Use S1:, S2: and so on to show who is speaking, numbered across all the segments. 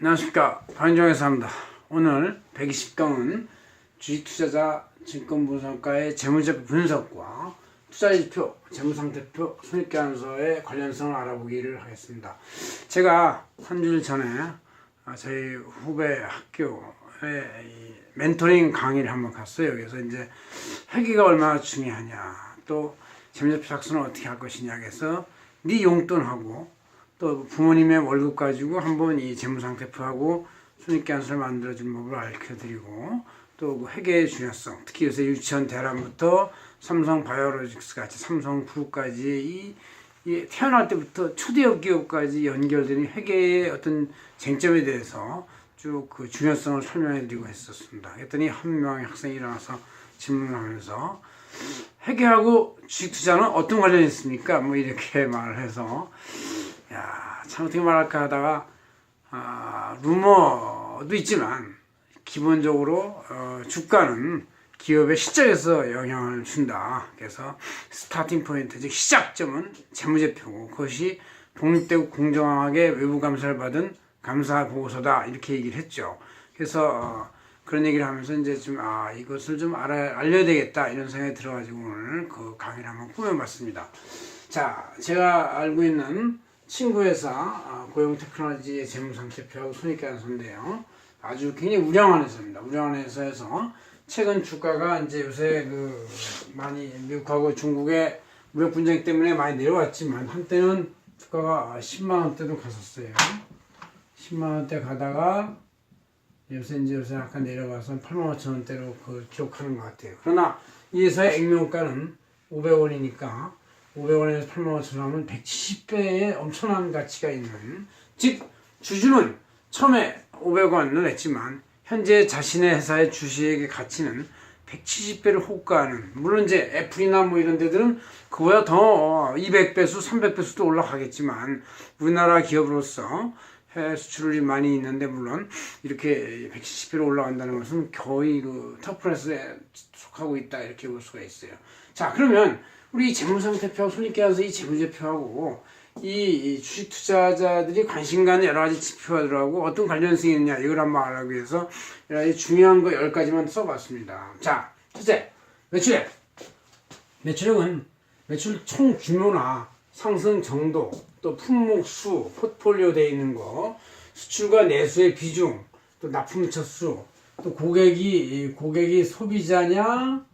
S1: 안녕하십니까, 박인종에서 합니다. 오늘 120강은 주식투자자 증권분석가의 재무제표 분석과 투자지표, 재무상태표, 손익계산서의 관련성을 알아보기를 하겠습니다. 제가 한 주일 전에 저희 후배 학교에 멘토링 강의를 한번 갔어요. 그래서 이제 회계가 얼마나 중요하냐, 또 재무제표 작성을 어떻게 할 것이냐 해서 네 용돈하고 또 부모님의 월급 가지고 한번 이 재무상태표하고 손익계산서를 만들어주는 법을 알려드리고, 또 회계의 중요성, 특히 요새 유치원 대란부터 삼성바이오로직스 같이 삼성그룹까지 이 태어날 때부터 초대형 기업까지 연결되는 회계의 어떤 쟁점에 대해서 쭉 그 중요성을 설명해드리고 했었습니다. 그랬더니 한 명의 학생이 일어나서 질문을 하면서 회계하고 주식투자는 어떤 관련이 있습니까? 뭐 이렇게 말을 해서, 야, 참 어떻게 말할까 하다가 루머도 있지만 기본적으로 주가는 기업의 실적에서 영향을 준다. 그래서 스타팅 포인트, 즉 시작점은 재무제표고 그것이 독립되고 공정하게 외부 감사를 받은 감사 보고서다, 이렇게 얘기를 했죠. 그래서 그런 얘기를 하면서 이제 좀 이것을 좀 알려야 되겠다, 이런 생각이 들어가지고 오늘 그 강의를 한번 꾸며봤습니다. 자, 제가 알고 있는 친구 회사 고용테크놀로지의 재무상태표하고 손익계산서인데요, 아주 굉장히 우량한 회사입니다. 우량한 회사에서 최근 주가가 이제 요새 많이 미국하고 중국의 무역 분쟁 때문에 많이 내려왔지만 한때는 주가가 10만 원대도 갔었어요. 10만 원대 가다가 요새 약간 내려가서 8만 5천 원대로 기록하는 것 같아요. 그러나 이 회사의 액면가는 500원이니까 500원에서 8만 5천 원 하면 170배의 엄청난 가치가 있는, 즉 주주는 처음에 500원을 냈지만 현재 자신의 회사의 주식의 가치는 170배를 호가하는, 물론 이제 애플이나 뭐 이런 데들은 그보다 더 200배수, 300배수도 올라가겠지만 우리나라 기업으로서 해외 수출이 많이 있는데 물론 이렇게 170배로 올라간다는 것은 거의 탑플레스에 속하고 있다, 이렇게 볼 수가 있어요. 자, 그러면 우리 재무상태표하고 손익계산서 이 재무제표하고 이 주식 투자자들이 관심 가는 여러 가지 지표들하고 어떤 관련성이 있느냐, 이걸 한번 알아보기 위해서 여러 가지 중요한 거 10가지만 써봤습니다. 자, 첫째, 매출액. 매출액은 매출 총 규모나 상승 정도, 또 품목 수, 포트폴리오 되어 있는 거, 수출과 내수의 비중, 또 납품처 수, 또 고객이 소비자냐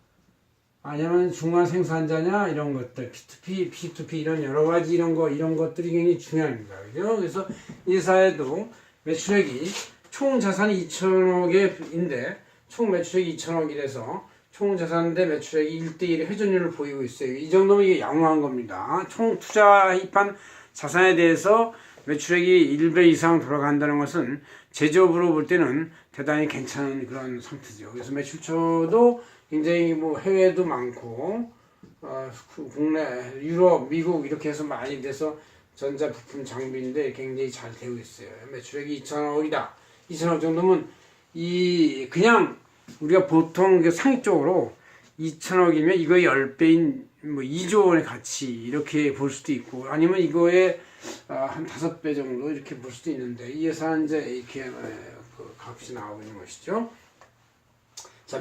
S1: 아니면 중간 생산자냐, 이런 것들, P2P, P2P 이런 여러 가지 이런 것들이 굉장히 중요합니다. 그죠? 그래서 이 사회도 매출액이 총 자산이 2천억인데 총 매출액이 2천억이라서 총 자산 대 매출액이 1대1의 회전율을 보이고 있어요. 이 정도면 이게 양호한 겁니다. 총 투자입한 자산에 대해서 매출액이 1배 이상 돌아간다는 것은 제조업으로 볼 때는 대단히 괜찮은 그런 상태죠. 그래서 매출처도 굉장히 해외도 많고, 국내, 유럽, 미국 이렇게 해서 많이 돼서 전자 부품 장비인데 굉장히 잘 되고 있어요. 매출액이 2천억이다. 2천억 정도면 그냥 우리가 보통 상식적으로 2천억이면 이거의 10배인 2조 원의 가치, 이렇게 볼 수도 있고, 아니면 이거의 한 5배 정도 이렇게 볼 수도 있는데, 이 회사는 이제 이렇게 값이 나오고 있는 것이죠. 자,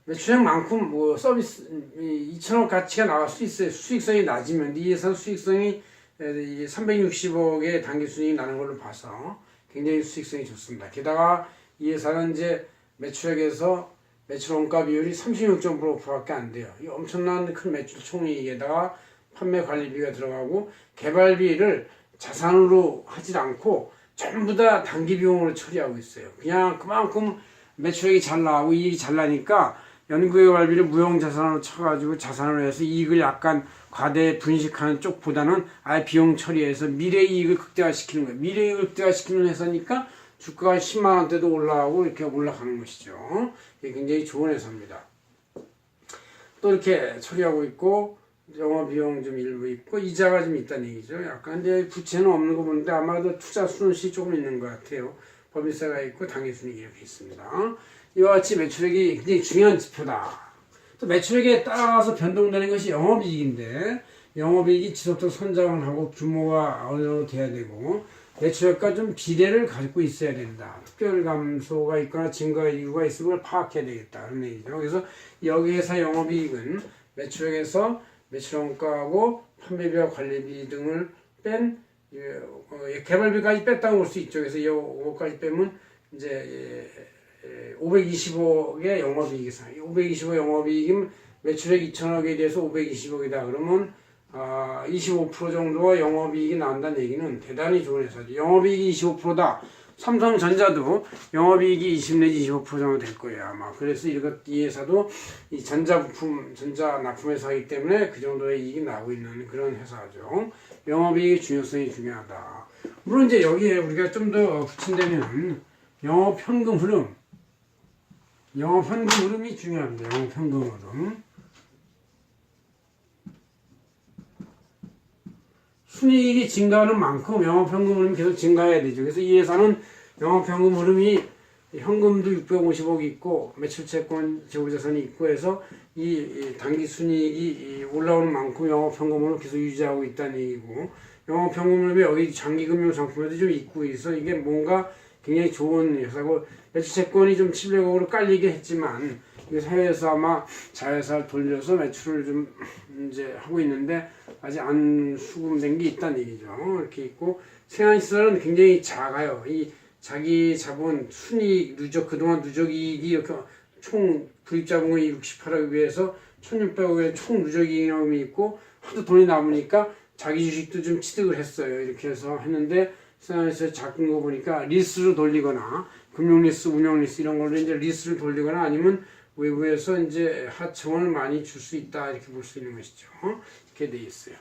S1: 매출액만큼 서비스 2천억 가치가 나올 수 있어요. 수익성이 낮으면 이 회사는 수익성이 360억의 당기순이익이 나는 걸로 봐서 굉장히 수익성이 좋습니다. 게다가 이 회사는 이제 매출액에서 매출 원가 비율이 36.5%밖에 안 돼요. 이 엄청난 큰 매출 총이익에다가 판매 관리비가 들어가고, 개발비를 자산으로 하지 않고 전부 다 단기 비용으로 처리하고 있어요. 그냥 그만큼 매출액이 잘 나오고 이익이 잘 나니까 연구개발비를 무형자산으로 쳐가지고 자산으로 해서 이익을 약간 과대 분식하는 쪽보다는 아예 비용 처리해서 미래 이익을 극대화시키는 거예요. 미래 이익을 극대화시키는 회사니까 주가가 10만 원대도 올라가고 이렇게 올라가는 것이죠. 이게 굉장히 좋은 회사입니다. 또 이렇게 처리하고 있고, 영업비용 좀 일부 있고, 이자가 좀 있다는 얘기죠. 약간 이제 부채는 없는 거 보는데 아마도 투자 순수이 조금 있는 것 같아요. 법인세가 있고 당기순이익이 이렇게 있습니다. 이와 같이 매출액이 굉장히 중요한 지표다. 또 매출액에 따라서 변동되는 것이 영업이익인데, 영업이익이 지속적으로 성장을 하고 규모가 어느 정도 돼야 되고, 매출액과 좀 비례를 갖고 있어야 된다. 특별 감소가 있거나 증가 이유가 있으면 그걸 파악해야 되겠다. 그런 얘기죠. 그래서 여기에서 영업이익은 매출액에서 매출원가하고 판매비와 관리비 등을 뺀 개발비까지 뺐다고 볼 수 있죠. 그래서 이거까지 빼면 이제 520억의 영업이익이 상해요. 520억 영업이익이면 매출액 2천억에 대해서 520억이다. 그러면 25% 정도가 영업이익이 나온다는 얘기는 대단히 좋은 회사죠. 영업이익이 25%다. 삼성전자도 영업이익이 20 내지 25% 정도 될 거예요 아마. 그래서 이 회사도 이 전자부품, 전자납품 회사이기 때문에 그 정도의 이익이 나오고 있는 그런 회사죠. 영업이익의 중요성이 중요하다. 물론 이제 여기에 우리가 좀 더 붙인다면 영업현금 흐름이 중요합니다. 영업현금 흐름. 순이익이 증가하는 만큼 영업현금 흐름이 계속 증가해야 되죠. 그래서 이 회사는 영업현금 흐름이 현금도 650억 있고 매출채권 재고자산이 있고 해서 이 단기 순이익이 올라오는 만큼 영업현금을 계속 유지하고 있다는 얘기고, 영업현금 흐름이 여기 장기금융 상품에도 좀 있고 있어. 이게 뭔가 굉장히 좋은 회사고, 매출채권이 좀 700억으로 깔리게 했지만 해외에서 아마 자회사를 돌려서 매출을 좀 이제 하고 있는데 아직 안 수금된 게 있다는 얘기죠. 이렇게 있고, 생활시설은 굉장히 작아요. 이 자기 자본 순이익 누적, 그동안 누적이익이 이렇게 총 구입자본이 68억에 비해서 1600억의 총 누적이익이 있고 하도 돈이 남으니까 자기 주식도 좀 취득을 했어요. 이렇게 해서 했는데 생활시설 작은 거 보니까 리스로 돌리거나 금융리스, 운영리스 이런 걸로 이제 리스를 돌리거나 아니면 외부에서 이제 하청을 많이 줄 수 있다 이렇게 볼 수 있는 것이죠. 이렇게 돼 있어요.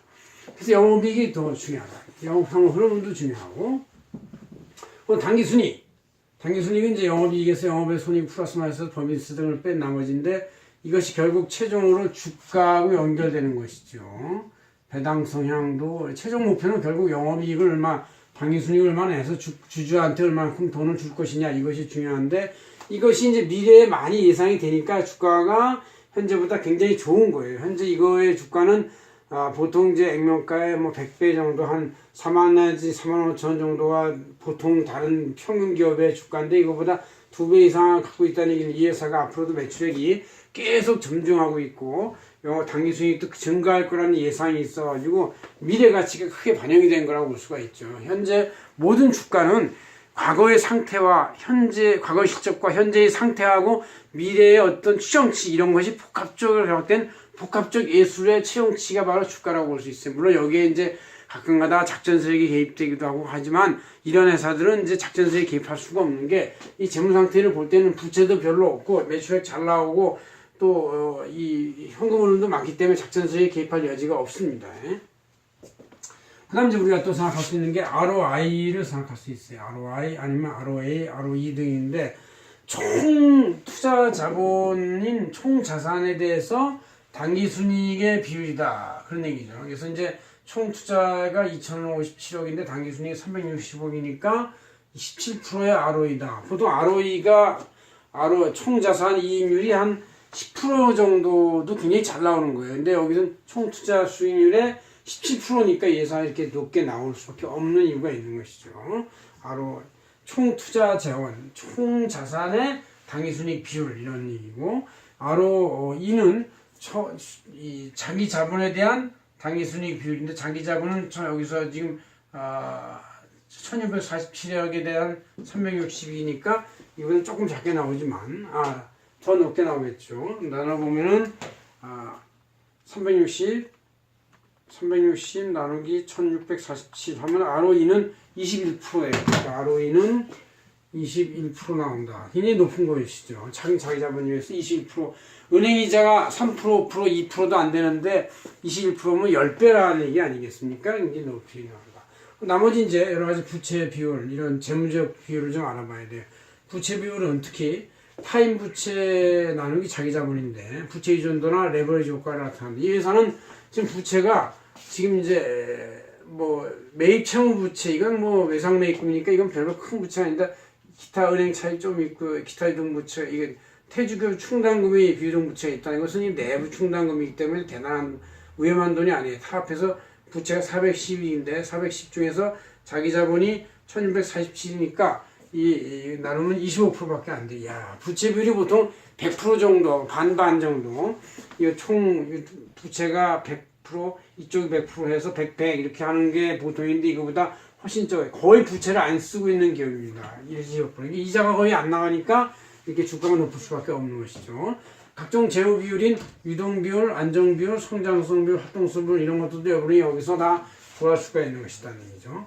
S1: 그래서 영업이익이 더 중요하다. 영업상품 흐름도 중요하고, 단기순이익. 단기순이익은 이제 영업이익에서 영업의 손익 플러스 마이너스 법인세 등을 뺀 나머지인데 이것이 결국 최종으로 주가하고 연결되는 것이죠. 배당 성향도 최종 목표는 결국 영업이익을 단기순이익을 얼마나 해서 주주한테 얼마만큼 돈을 줄 것이냐 이것이 중요한데, 이것이 이제 미래에 많이 예상이 되니까 주가가 현재보다 굉장히 좋은 거예요. 현재 이거의 주가는 보통 이제 액면가의 100배 정도, 한 4만 내지 4만 5천 정도가 보통 다른 평균 기업의 주가인데 이거보다 2배 이상을 갖고 있다는 얘기는 이 회사가 앞으로도 매출액이 계속 점증하고 있고 단기 수익도 증가할 거라는 예상이 있어가지고 미래 가치가 크게 반영이 된 거라고 볼 수가 있죠. 현재 모든 주가는 과거의 상태와 과거의 실적과 현재의 상태하고 미래의 어떤 추정치 이런 것이 복합적으로 결합된 복합적 예술의 채용치가 바로 주가라고 볼 수 있어요. 물론 여기에 이제 가끔가다 작전세력이 개입되기도 하고 하지만 이런 회사들은 이제 작전세력이 개입할 수가 없는 게 이 재무 상태를 볼 때는 부채도 별로 없고 매출액 잘 나오고 또 이 현금 흐름도 많기 때문에 작전세력이 개입할 여지가 없습니다. 그 다음 이제 우리가 또 생각할 수 있는 게 ROI를 생각할 수 있어요. ROI 아니면 ROA, ROE 등인데 총 투자 자본인 총 자산에 대해서 단기 순이익의 비율이다. 그런 얘기죠. 그래서 이제 총 투자가 2,057억인데 단기 순이익이 360억이니까 17%의 ROE다. 보통 ROE가 총 자산 이익률이 한 10% 정도도 굉장히 잘 나오는 거예요. 근데 여기서는 총 투자 수익률의 17%니까 예상이 이렇게 높게 나올 수밖에 없는 이유가 있는 것이죠. 총 투자 재원, 총 자산의 단기 순이익 비율 이런 얘기고, ROE는 자기 자본에 대한 단기 순이익 비율인데 자기 자본은 여기서 지금 1647억에 대한 360이니까 이거는 조금 작게 나오지만 더 높게 나오겠죠. 나눠보면은 360 나누기 1647 하면 ROE는 21%예요. 그러니까 ROE는 21% 나온다. 굉장히 높은 것이죠. 자기 자본위에서 21%. 은행이자가 3%, 5%, 2%도 안 되는데 21%면 10배라는 얘기 아니겠습니까? 굉장히 높이 나온다. 나머지 이제 여러 가지 부채 비율, 이런 재무적 비율을 좀 알아봐야 돼요. 부채 비율은 특히 타임 부채 나누기 자기 자본인데 부채 의존도나 레버리지 효과를 나타납니다. 이 회사는 지금 부채가 지금 이제 매입 채무 부채, 이건 외상 매입금이니까 이건 별로 큰 부채가 아닌데 기타 은행 차이 좀 있고 기타 등 부채, 이게 퇴직금 충당금이 비유동 부채가 있다는 것은 이 내부 충당금이기 때문에 대단한 위험한 돈이 아니에요. 다 합해서 부채가 410인데 410 중에서 자기 자본이 1647이니까 이 나누면 25%밖에 안 돼. 야, 부채 비율이 보통 100% 정도, 반반 정도. 이거 총 부채가 100%, 이쪽이 100% 해서 100 이렇게 하는 게 보통인데 이거보다 훨씬 적어요. 거의 부채를 안 쓰고 있는 기업입니다. 25%. 이자가 거의 안 나가니까 이렇게 주가가 높을 수밖에 없는 것이죠. 각종 재무 비율인 유동 비율, 안정 비율, 성장성 비율, 활동성 비율 이런 것들도 여러분이 여기서 다 구할 수가 있는 것이다는 얘기죠.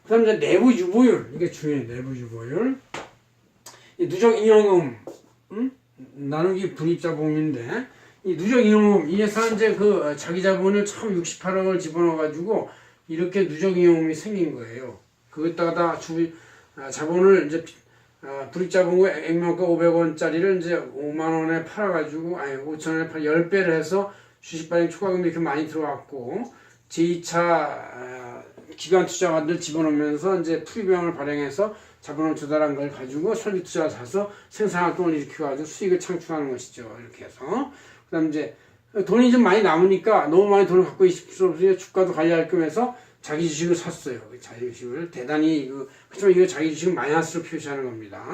S1: 그 다음 이제 내부 유보율, 이게 중요해요. 내부 유보율. 누적 잉여금 나누기 분입자본인데 이 누적 잉여금 이 회사는 이제 그 자기 자본을 처음 68억을 집어넣어 가지고 이렇게 누적 잉여금이 생긴 거예요. 그것다가 자본을 이제 불입자본고 액면가 500원짜리를 이제 5만원에 팔아가지고, 5천원에 10배를 해서 주식발행 초과금이 이렇게 많이 들어왔고, 제2차 기관 투자가들 집어넣으면서 이제 풀이병을 발행해서 자본을 조달한 걸 가지고 설비 투자를 사서 생산활동을 일으켜가지고 수익을 창출하는 것이죠. 이렇게 해서. 그 다음 이제 돈이 좀 많이 남으니까 너무 많이 돈을 갖고 있을 수 없으니 주가도 관리할 겸해서 자기 주식을 샀어요. 자기 주식을 대단히 그렇지만 이거 자기 주식은 마이너스로 표시하는 겁니다.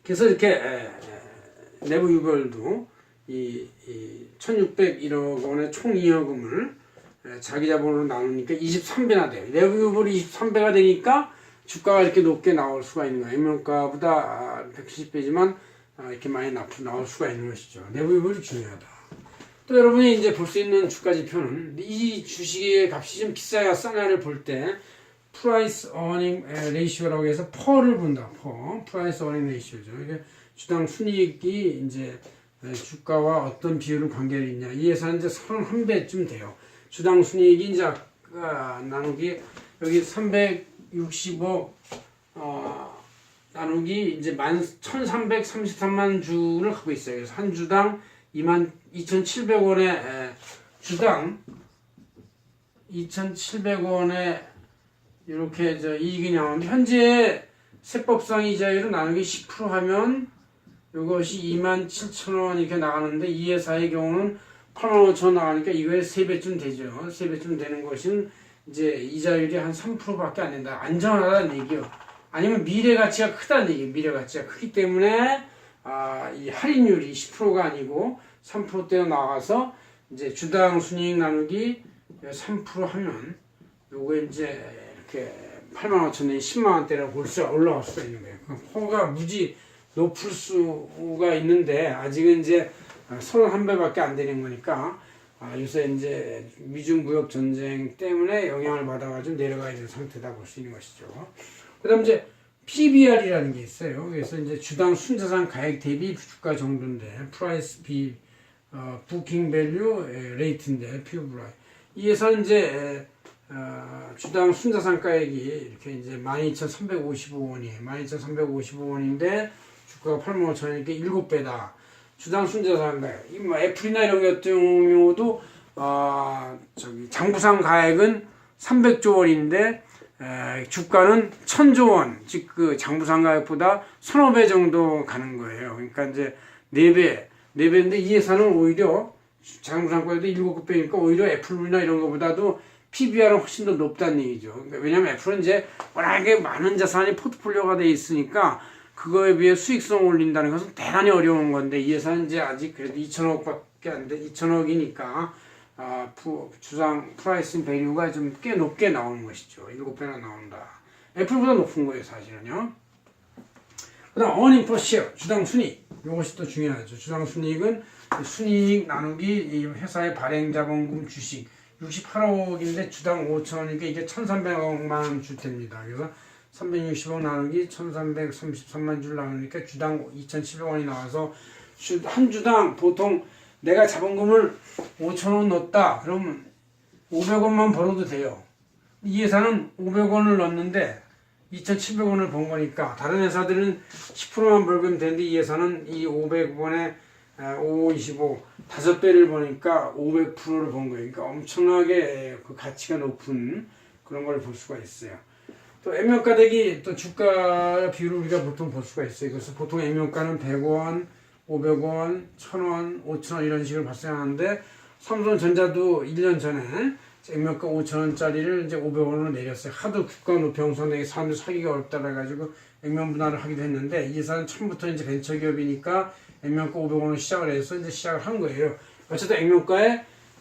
S1: 그래서 이렇게 내부 유별도 이 1,601억 원의 총 잉여금을 자기 자본으로 나누니까 23배나 돼요. 내부 유별이 23배가 되니까 주가가 이렇게 높게 나올 수가 있는 거예요. 액면가보다 170배지만 이렇게 많이 나올 수가 있는 것이죠. 내부 유별이 중요하다. 또 여러분이 이제 볼 수 있는 주가 지표는 이 주식의 값이 좀 비싸야 싸냐를 볼 때 프라이스 어닝 레이시오라고 해서 퍼를 본다. 프라이스 어닝 레이시오죠. 이게 주당 순이익이 이제 주가와 어떤 비율을 관계를 있냐. 이 회사는 이제 31배쯤 돼요. 주당 순이익이 이제 나누기 여기 365 나누기 이제 1,333만 주를 갖고 있어요. 그래서 한 주당 22,700원에 주당 2,700원에 이렇게 이익이 나오는데 현재 세법상 이자율은 나누기 10% 하면 이것이 27,000원 이렇게 나가는데 이 회사의 경우는 85,000원 나가니까 이거에 3배쯤 되죠. 3배쯤 되는 것은 이제 이자율이 한 3%밖에 안 된다. 안전하다는 얘기요. 아니면 미래 가치가 크다는 얘기예요. 미래 가치가 크기 때문에 이 할인율이 10%가 아니고 3%대로 나가서 이제 주당 순이익 나누기 3% 하면 요거 이제 이렇게 85,000원에 10만원대로 올라갈 수가 있는 거예요. 호가 무지 높을 수가 있는데 아직은 이제 31배밖에 안 되는 거니까 요새 이제 미중 무역 전쟁 때문에 영향을 받아가지고 내려가 있는 상태다 볼 수 있는 것이죠. 그 다음 이제 PBR이라는 게 있어요. 그래서 이제 주당 순자산 가액 대비 주가 정도인데, 프라이스 비, 부킹 밸류 레이트인데, PBR. 이 회사는 이제, 주당 순자산 가액이 이렇게 이제 12,355원이에요. 12,355원인데, 주가가 85,000원이니까 7배다. 주당 순자산 가액. 애플이나 이런 것 같은 경우도, 장부상 가액은 300조 원인데, 주가는 1,000조 원, 즉 그 장부상가액보다 1,500배 정도 가는 거예요. 그러니까 이제 4배인데 이 회사는 오히려 장부상가액도 7배니까 오히려 애플이나 이런 것보다도 PBR은 훨씬 더 높다는 얘기죠. 그러니까 왜냐면 애플은 이제 워낙에 많은 자산이 포트폴리오가 돼 있으니까 그거에 비해 수익성 올린다는 것은 대단히 어려운 건데 이 회사는 이제 아직 그래도 2,000억밖에 안 돼, 2,000억이니까 주상 프라이스 밸류가 좀 꽤 높게 나오는 것이죠. 7배나 나온다. 애플보다 높은 거예요, 사실은요. 그 다음, earning per share, 주당 순이익. 이것이 또 중요하죠. 주당 순이익은 순이익 나누기 이 회사의 발행 자본금 주식. 68억인데 주당 5,000원이니까 이게 1,300억만 줄 때입니다. 그래서 360억 나누기 1,333만 줄 나누니까 주당 2,700원이 나와서 한 주당 보통 내가 자본금을 5,000원 넣었다. 그러면 500원만 벌어도 돼요. 이 회사는 500원을 넣었는데 2,700원을 번 거니까 다른 회사들은 10%만 벌면 되는데 이 회사는 이 500원에 525 5배를 버니까 500%를 번 거예요. 그러니까 엄청나게 그 가치가 높은 그런 걸 볼 수가 있어요. 또 액면가 대기 또 주가 비율을 우리가 보통 볼 수가 있어요. 그래서 보통 액면가는 100원 500원, 1,000원, 5,000원 이런 식으로 발생하는데 삼성전자도 1년 전에 액면가 5,000원짜리를 이제 500원으로 내렸어요. 하도 주가 높이 형성되게 사람들 사기가 어렵다 해가지고 액면 분할을 하기도 했는데 이 회사는 처음부터 이제 벤처기업이니까 액면가 500원으로 시작을 해서 이제 시작을 한 거예요. 어쨌든 액면가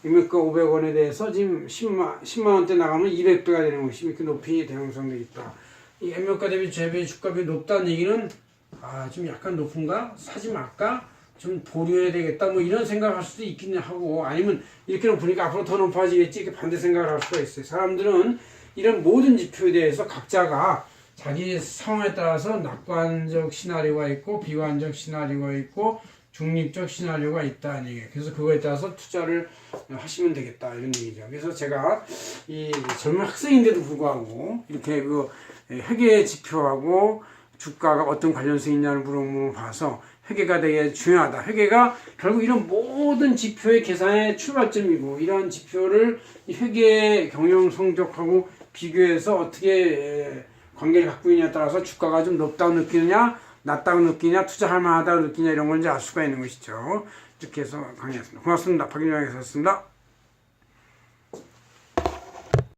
S1: 500원에 대해서 지금 10만 원대 나가면 200배가 되는 것이 이렇게 높이 대형성되어 있다. 이 액면가 대비 재배 주가비 높다는 얘기는 좀 약간 높은가? 사지 말까? 좀 보류해야 되겠다. 뭐 이런 생각을 할 수도 있긴 하고 아니면 이렇게 보니까 앞으로 더 높아지겠지 이렇게 반대 생각을 할 수가 있어요. 사람들은 이런 모든 지표에 대해서 각자가 자기 상황에 따라서 낙관적 시나리오가 있고 비관적 시나리오가 있고 중립적 시나리오가 있다는 얘기예요. 그래서 그거에 따라서 투자를 하시면 되겠다 이런 얘기죠. 그래서 제가 이 젊은 학생인데도 불구하고 이렇게 그 회계 지표하고 주가가 어떤 관련성이 있냐는 물어보면 봐서 회계가 되게 중요하다. 회계가 결국 이런 모든 지표의 계산의 출발점이고 이런 지표를 회계 경영 성적하고 비교해서 어떻게 관계를 갖고 있냐에 따라서 주가가 좀 높다고 느끼느냐 낮다고 느끼냐 투자할 만하다고 느끼냐 이런 걸 이제 알 수가 있는 것이죠. 이렇게 해서 강의했습니다. 고맙습니다. 박인영이었습니다.